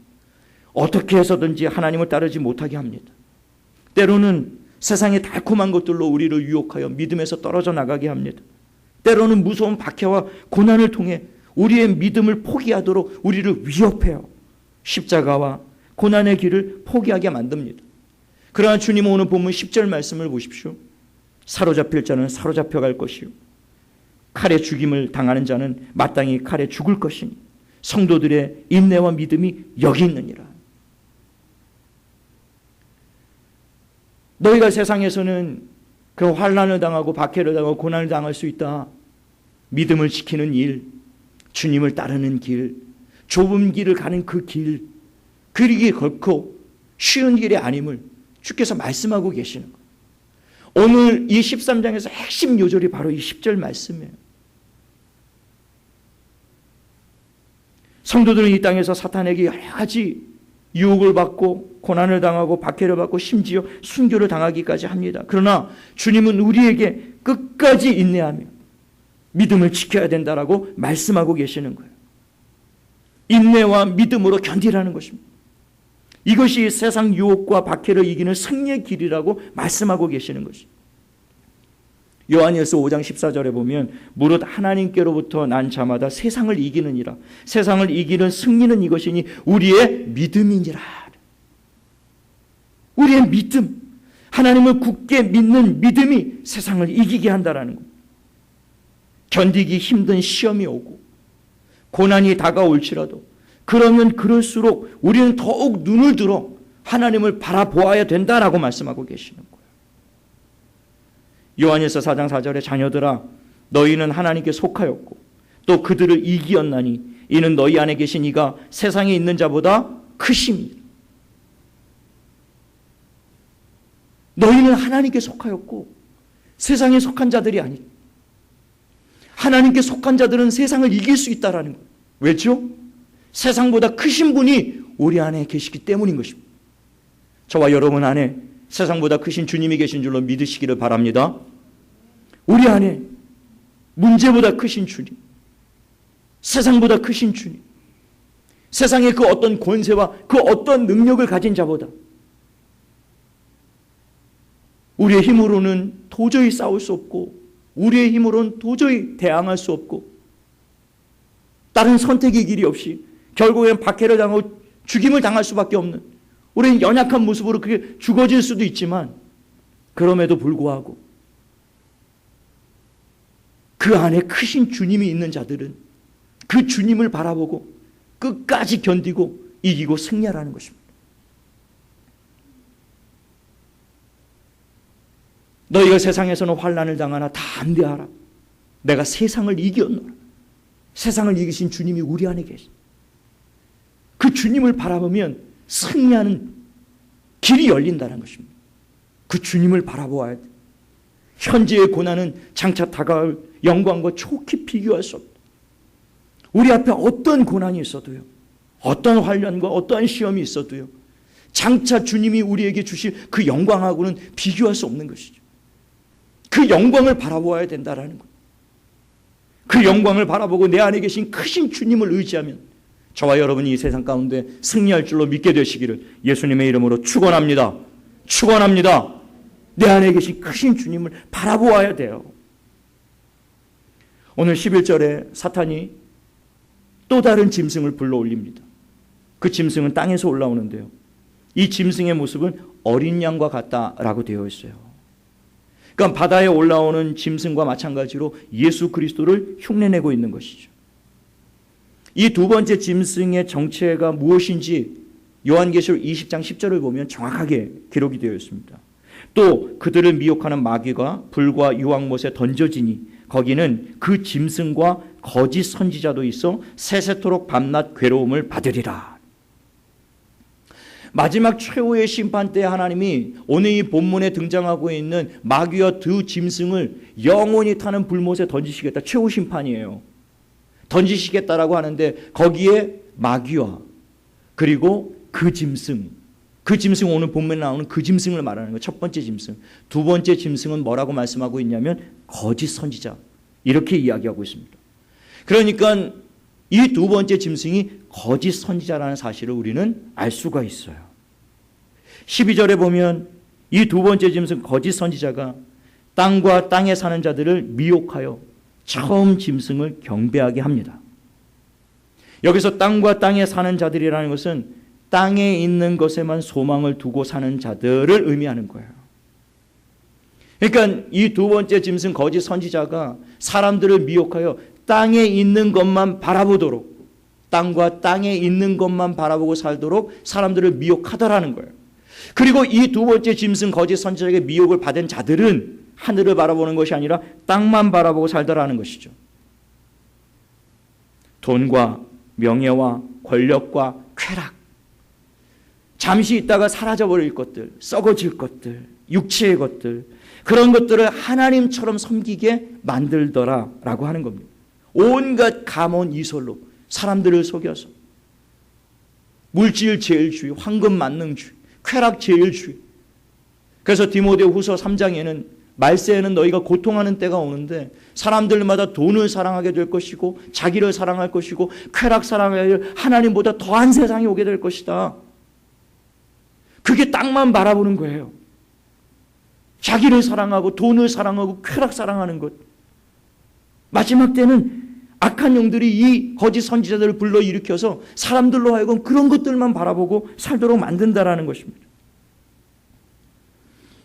어떻게 해서든지 하나님을 따르지 못하게 합니다. 때로는 세상의 달콤한 것들로 우리를 유혹하여 믿음에서 떨어져 나가게 합니다. 때로는 무서운 박해와 고난을 통해 우리의 믿음을 포기하도록 우리를 위협해요. 십자가와 고난의 길을 포기하게 만듭니다. 그러나 주님은 오늘 본문 10절 말씀을 보십시오. 사로잡힐 자는 사로잡혀갈 것이요 칼에 죽임을 당하는 자는 마땅히 칼에 죽을 것이니 성도들의 인내와 믿음이 여기 있느니라. 너희가 세상에서는 그 환난을 당하고 박해를 당하고 고난을 당할 수 있다. 믿음을 지키는 일, 주님을 따르는 길, 좁은 길을 가는 그 길, 그리기 결코 쉬운 길이 아님을 주께서 말씀하고 계시는 거예요. 오늘 이 13장에서 핵심 요절이 바로 이 10절 말씀이에요. 성도들은 이 땅에서 사탄에게 여러 가지 유혹을 받고 고난을 당하고 박해를 받고 심지어 순교를 당하기까지 합니다. 그러나 주님은 우리에게 끝까지 인내하며 믿음을 지켜야 된다라고 말씀하고 계시는 거예요. 인내와 믿음으로 견디라는 것입니다. 이것이 세상 유혹과 박해를 이기는 승리의 길이라고 말씀하고 계시는 것입니다. 요한일서 5장 14절에 보면 무릇 하나님께로부터 난 자마다 세상을 이기느니라. 세상을 이기는 승리는 이것이니 우리의 믿음이니라. 우리의 믿음, 하나님을 굳게 믿는 믿음이 세상을 이기게 한다라는 겁니다. 견디기 힘든 시험이 오고 고난이 다가올지라도 그러면 그럴수록 우리는 더욱 눈을 들어 하나님을 바라보아야 된다라고 말씀하고 계시는 거예요. 요한일서 4장 4절에 자녀들아 너희는 하나님께 속하였고 또 그들을 이기었나니 이는 너희 안에 계신 이가 세상에 있는 자보다 크심이라. 너희는 하나님께 속하였고 세상에 속한 자들이 아니라 하나님께 속한 자들은 세상을 이길 수 있다라는 거예요. 왜죠? 세상보다 크신 분이 우리 안에 계시기 때문인 것입니다. 저와 여러분 안에 세상보다 크신 주님이 계신 줄로 믿으시기를 바랍니다. 우리 안에 문제보다 크신 주님, 세상보다 크신 주님, 세상의 그 어떤 권세와 그 어떤 능력을 가진 자보다 우리의 힘으로는 도저히 싸울 수 없고 우리의 힘으로는 도저히 대항할 수 없고 다른 선택의 길이 없이 결국엔 박해를 당하고 죽임을 당할 수밖에 없는 우리는 연약한 모습으로 그게 죽어질 수도 있지만 그럼에도 불구하고 그 안에 크신 주님이 있는 자들은 그 주님을 바라보고 끝까지 견디고 이기고 승리하라는 것입니다. 너희가 세상에서는 환난을 당하나 담대하라. 내가 세상을 이겼노라. 세상을 이기신 주님이 우리 안에 계십니다. 그 주님을 바라보면 승리하는 길이 열린다는 것입니다. 그 주님을 바라보아야 돼. 현재의 고난은 장차 다가올 영광과 촉히 비교할 수 없다. 우리 앞에 어떤 고난이 있어도요, 어떤 환난과 어떠한 시험이 있어도요, 장차 주님이 우리에게 주실 그 영광하고는 비교할 수 없는 것이죠. 그 영광을 바라보아야 된다라는 것. 그 영광을 바라보고 내 안에 계신 크신 주님을 의지하면 저와 여러분이 이 세상 가운데 승리할 줄로 믿게 되시기를 예수님의 이름으로 축원합니다. 축원합니다. 내 안에 계신 크신 주님을 바라보아야 돼요. 오늘 11절에 사탄이 또 다른 짐승을 불러올립니다. 그 짐승은 땅에서 올라오는데요, 이 짐승의 모습은 어린 양과 같다라고 되어 있어요. 그러니까 바다에 올라오는 짐승과 마찬가지로 예수 그리스도를 흉내내고 있는 것이죠. 이 두 번째 짐승의 정체가 무엇인지 요한계시록 20장 10절을 보면 정확하게 기록이 되어 있습니다. 또 그들을 미혹하는 마귀가 불과 유황못에 던져지니 거기는 그 짐승과 거짓 선지자도 있어 세세토록 밤낮 괴로움을 받으리라. 마지막 최후의 심판 때 하나님이 오늘 이 본문에 등장하고 있는 마귀와 두 짐승을 영원히 타는 불못에 던지시겠다. 최후 심판이에요. 던지시겠다라고 하는데 거기에 마귀와 그리고 그 짐승 오늘 본문에 나오는 그 짐승을 말하는 거예요. 첫 번째 짐승. 두 번째 짐승은 뭐라고 말씀하고 있냐면 거짓 선지자, 이렇게 이야기하고 있습니다. 그러니까 이 두 번째 짐승이 거짓 선지자라는 사실을 우리는 알 수가 있어요. 12절에 보면 이 두 번째 짐승 거짓 선지자가 땅과 땅에 사는 자들을 미혹하여 처음 짐승을 경배하게 합니다. 여기서 땅과 땅에 사는 자들이라는 것은 땅에 있는 것에만 소망을 두고 사는 자들을 의미하는 거예요. 그러니까 이 두 번째 짐승 거짓 선지자가 사람들을 미혹하여 땅에 있는 것만 바라보도록, 땅과 땅에 있는 것만 바라보고 살도록 사람들을 미혹하더라는 거예요. 그리고 이 두 번째 짐승 거짓 선지자에게 미혹을 받은 자들은 하늘을 바라보는 것이 아니라 땅만 바라보고 살더라는 것이죠. 돈과 명예와 권력과 쾌락, 잠시 있다가 사라져버릴 것들, 썩어질 것들, 육체의 것들, 그런 것들을 하나님처럼 섬기게 만들더라라고 하는 겁니다. 온갖 감언 이설로 사람들을 속여서 물질 제일주의, 황금 만능주의, 쾌락 제일주의. 그래서 디모데후서 3장에는 말세에는 너희가 고통하는 때가 오는데 사람들마다 돈을 사랑하게 될 것이고 자기를 사랑할 것이고 쾌락 사랑할 하나님보다 더한 세상이 오게 될 것이다. 그게 땅만 바라보는 거예요. 자기를 사랑하고 돈을 사랑하고 쾌락 사랑하는 것. 마지막 때는 악한 영들이 이 거짓 선지자들을 불러일으켜서 사람들로 하여금 그런 것들만 바라보고 살도록 만든다라는 것입니다.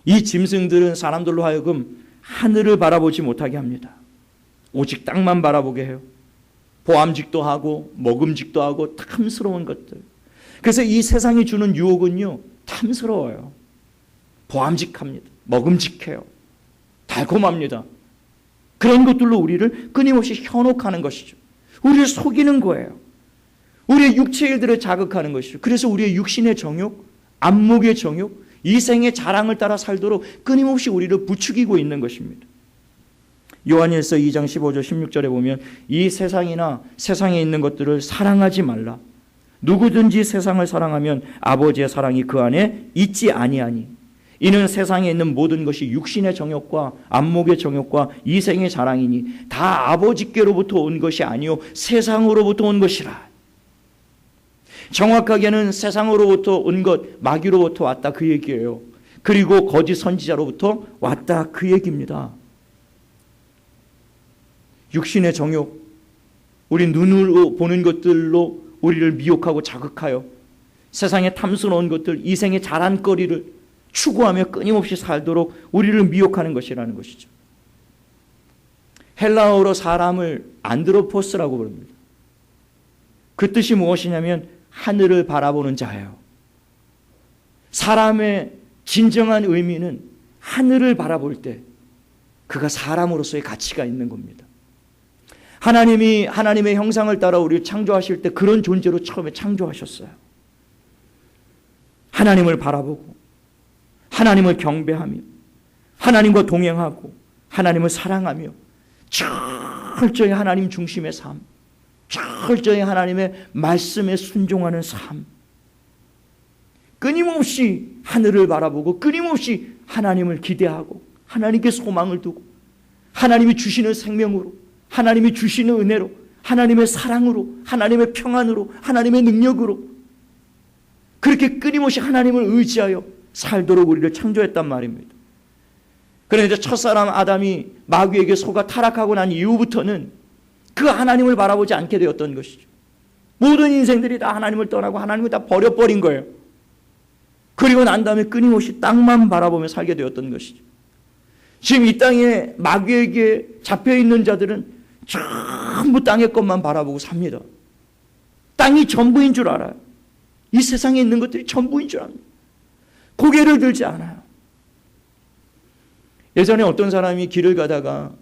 이 짐승들은 사람들로 하여금 하늘을 바라보지 못하게 합니다. 오직 땅만 바라보게 해요. 보암직도 하고 먹음직도 하고 탐스러운 것들. 그래서 이 세상이 주는 유혹은요, 탐스러워요. 보암직합니다. 먹음직해요. 달콤합니다. 그런 것들로 우리를 끊임없이 현혹하는 것이죠. 우리를 속이는 거예요. 우리의 육체 일들을 자극하는 것이죠. 그래서 우리의 육신의 정욕, 안목의 정욕, 이생의 자랑을 따라 살도록 끊임없이 우리를 부추기고 있는 것입니다. 요한일서 2장 15절 16절에 보면 이 세상이나 세상에 있는 것들을 사랑하지 말라. 누구든지 세상을 사랑하면 아버지의 사랑이 그 안에 있지 아니하니 이는 세상에 있는 모든 것이 육신의 정욕과 안목의 정욕과 이생의 자랑이니 다 아버지께로부터 온 것이 아니요 세상으로부터 온 것이라. 정확하게는 세상으로부터 온 것, 마귀로부터 왔다 그 얘기예요. 그리고 거짓 선지자로부터 왔다 그 얘기입니다. 육신의 정욕, 우리 눈으로 보는 것들로 우리를 미혹하고 자극하여 세상의 탐스러운 것들, 이생의 자랑거리를 추구하며 끊임없이 살도록 우리를 미혹하는 것이라는 것이죠. 헬라어로 사람을 안드로포스라고 부릅니다. 그 뜻이 무엇이냐면 하늘을 바라보는 자예요. 사람의 진정한 의미는 하늘을 바라볼 때 그가 사람으로서의 가치가 있는 겁니다. 하나님이 하나님의 형상을 따라 우리를 창조하실 때 그런 존재로 처음에 창조하셨어요. 하나님을 바라보고 하나님을 경배하며 하나님과 동행하고 하나님을 사랑하며 철저히 하나님 중심의 삶, 철저히 하나님의 말씀에 순종하는 삶, 끊임없이 하늘을 바라보고 끊임없이 하나님을 기대하고 하나님께 소망을 두고 하나님이 주시는 생명으로, 하나님이 주시는 은혜로, 하나님의 사랑으로, 하나님의 평안으로, 하나님의 능력으로 그렇게 끊임없이 하나님을 의지하여 살도록 우리를 창조했단 말입니다. 그런데 첫사람 아담이 마귀에게 속아 타락하고 난 이후부터는 그 하나님을 바라보지 않게 되었던 것이죠. 모든 인생들이 다 하나님을 떠나고 하나님을 다 버려버린 거예요. 그리고 난 다음에 끊임없이 땅만 바라보며 살게 되었던 것이죠. 지금 이 땅에 마귀에게 잡혀있는 자들은 전부 땅의 것만 바라보고 삽니다. 땅이 전부인 줄 알아요. 이 세상에 있는 것들이 전부인 줄 압니다. 고개를 들지 않아요. 예전에 어떤 사람이 길을 가다가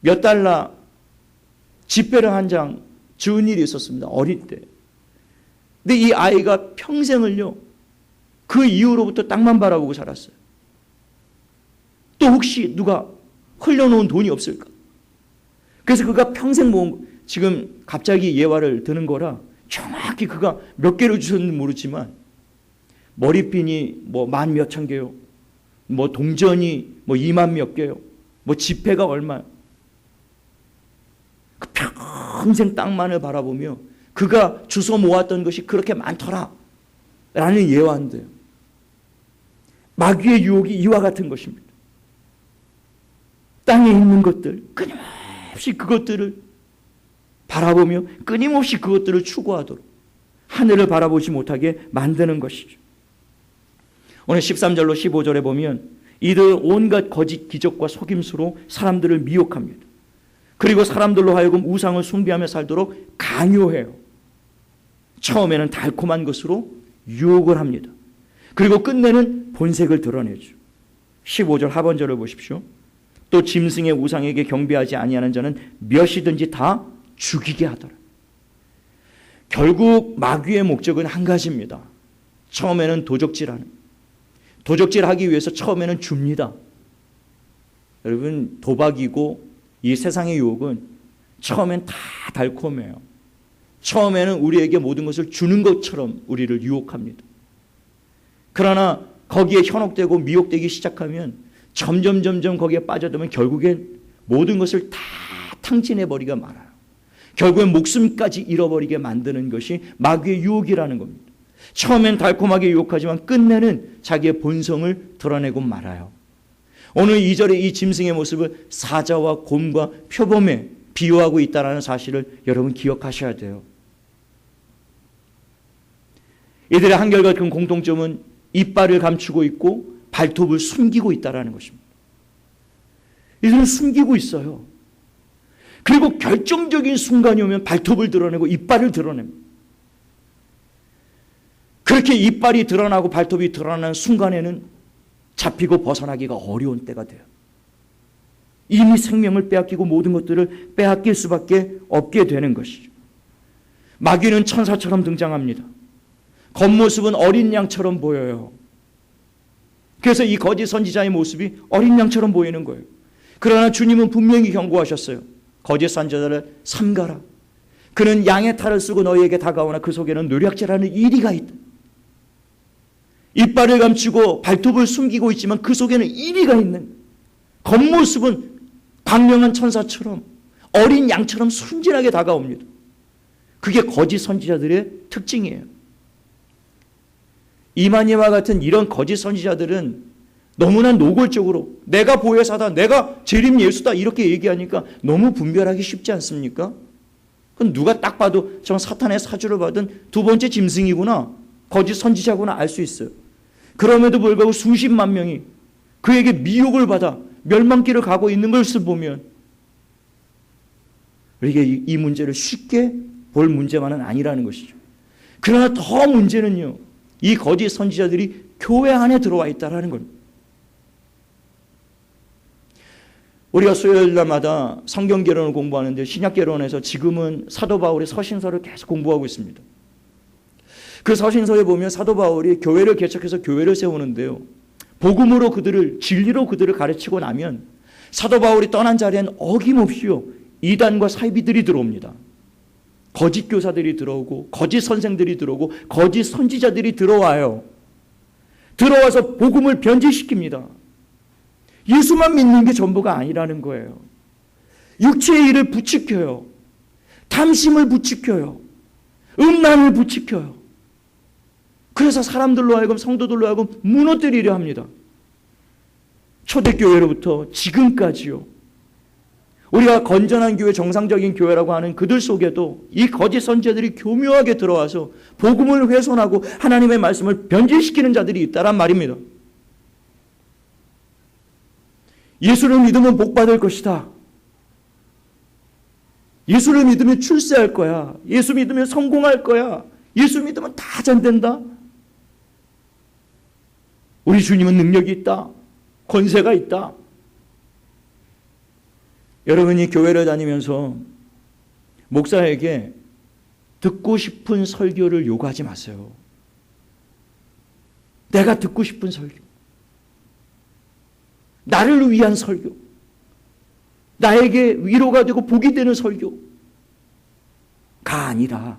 몇 달러 지폐를 한 장 주운 일이 있었습니다. 어릴 때. 근데 이 아이가 평생을요, 그 이후로부터 땅만 바라보고 살았어요. 또 혹시 누가 흘려놓은 돈이 없을까? 그래서 그가 평생 모은 거, 지금 갑자기 예화를 드는 거라 정확히 그가 몇 개를 주셨는지 모르지만 머리핀이 뭐 10,000몇 개요. 뭐 동전이 뭐 2만 몇 개요. 뭐 지폐가 얼마요. 그 평생 땅만을 바라보며 그가 주워 모았던 것이 그렇게 많더라 라는 예화인데요. 마귀의 유혹이 이와 같은 것입니다. 땅에 있는 것들, 끊임없이 그것들을 바라보며 끊임없이 그것들을 추구하도록 하늘을 바라보지 못하게 만드는 것이죠. 오늘 13절로 15절에 보면 이들 온갖 거짓 기적과 속임수로 사람들을 미혹합니다. 그리고 사람들로 하여금 우상을 숭배하며 살도록 강요해요. 처음에는 달콤한 것으로 유혹을 합니다. 그리고 끝내는 본색을 드러내죠. 15절 하반절을 보십시오. 또 짐승의 우상에게 경배하지 아니하는 자는 몇이든지 다 죽이게 하더라. 결국 마귀의 목적은 한 가지입니다. 처음에는 도적질하기 위해서 처음에는 줍니다. 여러분, 도박이고 이 세상의 유혹은 처음엔 다 달콤해요. 처음에는 우리에게 모든 것을 주는 것처럼 우리를 유혹합니다. 그러나 거기에 현혹되고 미혹되기 시작하면 점점 거기에 빠져들면 결국엔 모든 것을 다 탕진해버리가 말아요. 결국엔 목숨까지 잃어버리게 만드는 것이 마귀의 유혹이라는 겁니다. 처음엔 달콤하게 유혹하지만 끝내는 자기의 본성을 드러내고 말아요. 오늘 2절의 이 짐승의 모습을 사자와 곰과 표범에 비유하고 있다는 사실을 여러분 기억하셔야 돼요. 이들의 한결같은 공통점은 이빨을 감추고 있고 발톱을 숨기고 있다는 것입니다. 이들은 숨기고 있어요. 그리고 결정적인 순간이 오면 발톱을 드러내고 이빨을 드러냅니다. 그렇게 이빨이 드러나고 발톱이 드러나는 순간에는 잡히고 벗어나기가 어려운 때가 돼요. 이미 생명을 빼앗기고 모든 것들을 빼앗길 수밖에 없게 되는 것이죠. 마귀는 천사처럼 등장합니다. 겉모습은 어린 양처럼 보여요. 그래서 이 거짓 선지자의 모습이 어린 양처럼 보이는 거예요. 그러나 주님은 분명히 경고하셨어요. 거짓 선지자를 삼가라. 그는 양의 탈을 쓰고 너희에게 다가오나 그 속에는 노략질하는 이리가 있다. 이빨을 감추고 발톱을 숨기고 있지만 그 속에는 이리가 있는, 겉모습은 광명한 천사처럼 어린 양처럼 순진하게 다가옵니다. 그게 거짓 선지자들의 특징이에요. 이만희와 같은 이런 거짓 선지자들은 너무나 노골적으로 내가 보혜사다, 내가 재림 예수다 이렇게 얘기하니까 너무 분별하기 쉽지 않습니까? 그럼 누가 딱 봐도 저 사탄의 사주를 받은 두 번째 짐승이구나, 거짓 선지자구나 알 수 있어요. 그럼에도 불구하고 수십만 명이 그에게 미혹을 받아 멸망길을 가고 있는 것을 보면 우리에게 이 문제를 쉽게 볼 문제만은 아니라는 것이죠. 그러나 더 문제는요, 이 거짓 선지자들이 교회 안에 들어와 있다는 겁니다. 우리가 수요일날마다 성경개론을 공부하는데 신약개론에서 지금은 사도 바울의 서신서를 계속 공부하고 있습니다. 그 서신서에 보면 사도 바울이 교회를 개척해서 교회를 세우는데요, 복음으로 그들을, 진리로 그들을 가르치고 나면 사도 바울이 떠난 자리엔 어김없이요 이단과 사이비들이 들어옵니다. 거짓 교사들이 들어오고 거짓 선생들이 들어오고 거짓 선지자들이 들어와요. 들어와서 복음을 변질시킵니다. 예수만 믿는 게 전부가 아니라는 거예요. 육체의 일을 부추겨요. 탐심을 부추겨요. 음란을 부추겨요. 그래서 사람들로 하여금, 성도들로 하여금 무너뜨리려 합니다. 초대교회로부터 지금까지요. 우리가 건전한 교회, 정상적인 교회라고 하는 그들 속에도 이 거짓 선지자들이 교묘하게 들어와서 복음을 훼손하고 하나님의 말씀을 변질시키는 자들이 있다란 말입니다. 예수를 믿으면 복 받을 것이다. 예수를 믿으면 출세할 거야. 예수 믿으면 성공할 거야. 예수 믿으면 다 잘 된다. 우리 주님은 능력이 있다. 권세가 있다. 여러분이 교회를 다니면서 목사에게 듣고 싶은 설교를 요구하지 마세요. 내가 듣고 싶은 설교, 나를 위한 설교, 나에게 위로가 되고 복이 되는 설교가 아니라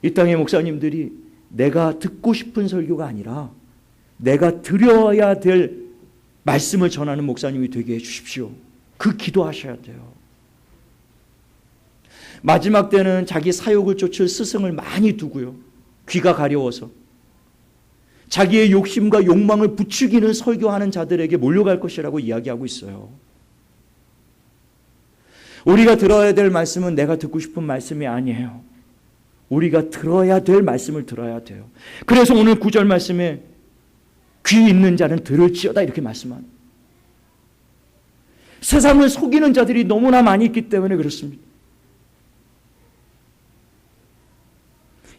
이 땅의 목사님들이 내가 듣고 싶은 설교가 아니라 내가 들어야 될 말씀을 전하는 목사님이 되게 해주십시오. 그 기도하셔야 돼요. 마지막 때는 자기 사욕을 쫓을 스승을 많이 두고요. 귀가 가려워서 자기의 욕심과 욕망을 부추기는 설교하는 자들에게 몰려갈 것이라고 이야기하고 있어요. 우리가 들어야 될 말씀은 내가 듣고 싶은 말씀이 아니에요. 우리가 들어야 될 말씀을 들어야 돼요. 그래서 오늘 9절 말씀에 귀 있는 자는 들을지어다 이렇게 말씀하는. 세상을 속이는 자들이 너무나 많이 있기 때문에 그렇습니다.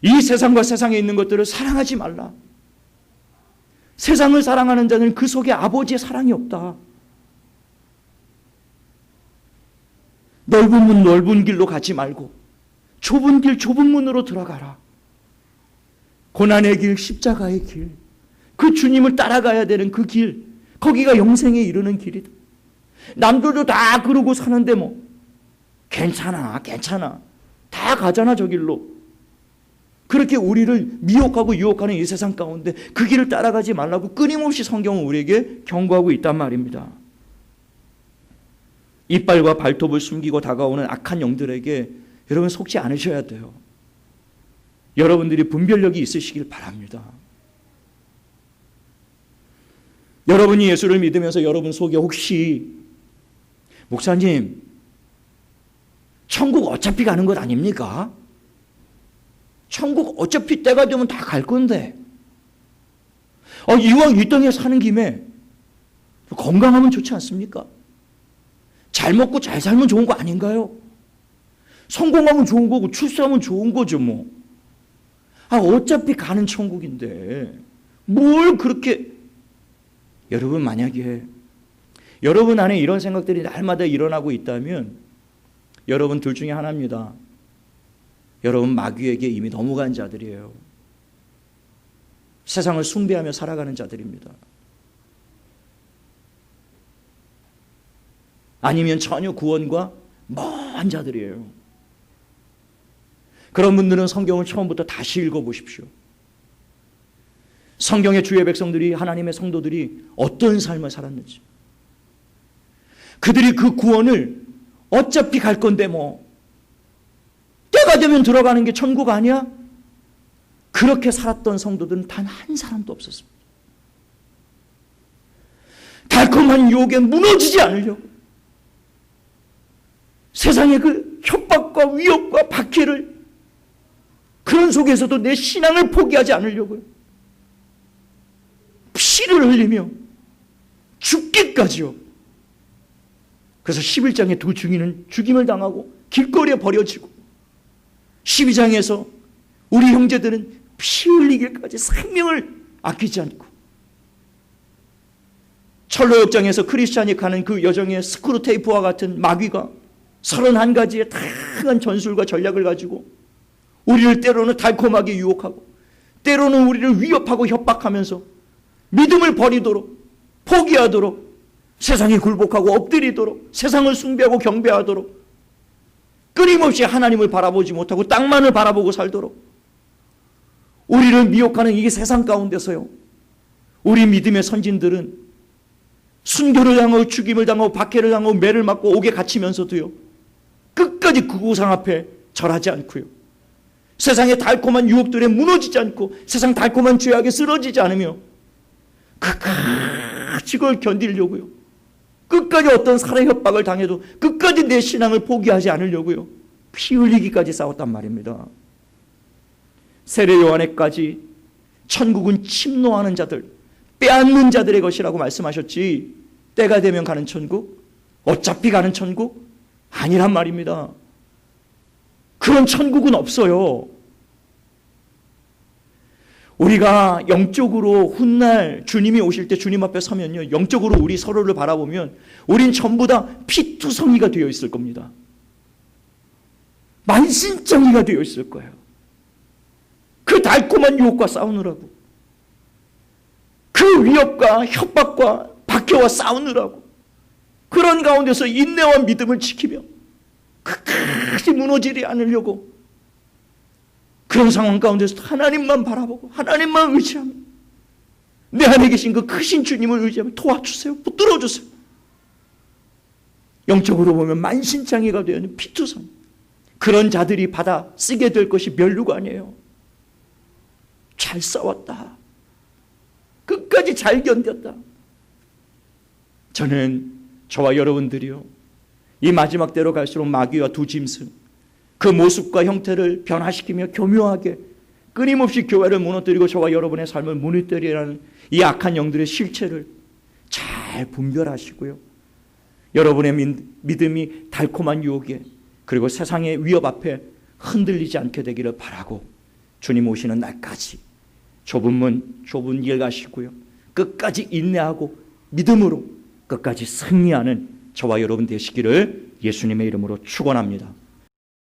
이 세상과 세상에 있는 것들을 사랑하지 말라. 세상을 사랑하는 자는 그 속에 아버지의 사랑이 없다. 넓은 문 넓은 길로 가지 말고 좁은 길 좁은 문으로 들어가라. 고난의 길, 십자가의 길, 그 주님을 따라가야 되는 그 길, 거기가 영생에 이르는 길이다. 남들도 다 그러고 사는데 뭐 괜찮아 다 가잖아 저 길로. 그렇게 우리를 미혹하고 유혹하는 이 세상 가운데 그 길을 따라가지 말라고 끊임없이 성경은 우리에게 경고하고 있단 말입니다. 이빨과 발톱을 숨기고 다가오는 악한 영들에게 여러분 속지 않으셔야 돼요. 여러분들이 분별력이 있으시길 바랍니다. 여러분이 예수를 믿으면서 여러분 속에 혹시 목사님 천국 어차피 가는 것 아닙니까? 천국 어차피 때가 되면 다 갈 건데 이왕 이 땅에 사는 김에 건강하면 좋지 않습니까? 잘 먹고 잘 살면 좋은 거 아닌가요? 성공하면 좋은 거고 출세하면 좋은 거죠 뭐. 어차피 가는 천국인데 뭘 그렇게. 여러분 만약에 여러분 안에 이런 생각들이 날마다 일어나고 있다면 여러분 둘 중에 하나입니다. 여러분 마귀에게 이미 넘어간 자들이에요. 세상을 숭배하며 살아가는 자들입니다. 아니면 전혀 구원과 먼 자들이에요. 그런 분들은 성경을 처음부터 다시 읽어보십시오. 성경의 주의 백성들이, 하나님의 성도들이 어떤 삶을 살았는지, 그들이 그 구원을 어차피 갈 건데 뭐 때가 되면 들어가는 게 천국 아니야? 그렇게 살았던 성도들은 단 한 사람도 없었습니다. 달콤한 유혹에 무너지지 않으려고, 세상의 그 협박과 위협과 박해를, 그런 속에서도 내 신앙을 포기하지 않으려고요. 피를 흘리며 죽기까지요. 그래서 11장의 두 증인은 죽임을 당하고 길거리에 버려지고, 12장에서 우리 형제들은 피 흘리기까지 생명을 아끼지 않고, 철로역장에서 크리스찬이 가는 그 여정의 스크루테이프와 같은 마귀가 31가지의 다양한 전술과 전략을 가지고 우리를 때로는 달콤하게 유혹하고 때로는 우리를 위협하고 협박하면서 믿음을 버리도록, 포기하도록, 세상에 굴복하고 엎드리도록, 세상을 숭배하고 경배하도록, 끊임없이 하나님을 바라보지 못하고 땅만을 바라보고 살도록, 우리를 미혹하는 이 세상 가운데서요, 우리 믿음의 선진들은 순교를 당하고 죽임을 당하고 박해를 당하고 매를 맞고 옥에 갇히면서도요, 끝까지 그 우상 앞에 절하지 않고요, 세상의 달콤한 유혹들에 무너지지 않고 세상 달콤한 죄악에 쓰러지지 않으며 끝까지 그걸 견디려고요, 끝까지 어떤 살해 협박을 당해도 끝까지 내 신앙을 포기하지 않으려고요, 피 흘리기까지 싸웠단 말입니다. 세례 요한에까지 천국은 침노하는 자들, 빼앗는 자들의 것이라고 말씀하셨지, 때가 되면 가는 천국, 어차피 가는 천국 아니란 말입니다. 그런 천국은 없어요. 우리가 영적으로 훗날 주님이 오실 때 주님 앞에 서면요, 영적으로 우리 서로를 바라보면 우린 전부 다 피투성이가 되어 있을 겁니다. 만신창이가 되어 있을 거예요. 그 달콤한 유혹과 싸우느라고, 그 위협과 협박과 박해와 싸우느라고, 그런 가운데서 인내와 믿음을 지키며 끝까지 무너지지 않으려고, 그런 상황 가운데서 하나님만 바라보고 하나님만 의지하며 내 안에 계신 그 크신 주님을 의지하며 도와주세요, 붙들어주세요. 영적으로 보면 만신창이가 되어 있는 피투성, 그런 자들이 받아 쓰게 될 것이 면류관이에요. 잘 싸웠다, 끝까지 잘 견뎠다. 저는 저와 여러분들이요, 이 마지막 때로 갈수록 마귀와 두 짐승, 그 모습과 형태를 변화시키며 교묘하게 끊임없이 교회를 무너뜨리고 저와 여러분의 삶을 무너뜨리라는 이 악한 영들의 실체를 잘 분별하시고요, 여러분의 믿음이 달콤한 유혹에 그리고 세상의 위협 앞에 흔들리지 않게 되기를 바라고, 주님 오시는 날까지 좁은 문 좁은 길 가시고요, 끝까지 인내하고 믿음으로 끝까지 승리하는 저와 여러분 되시기를 예수님의 이름으로 축원합니다.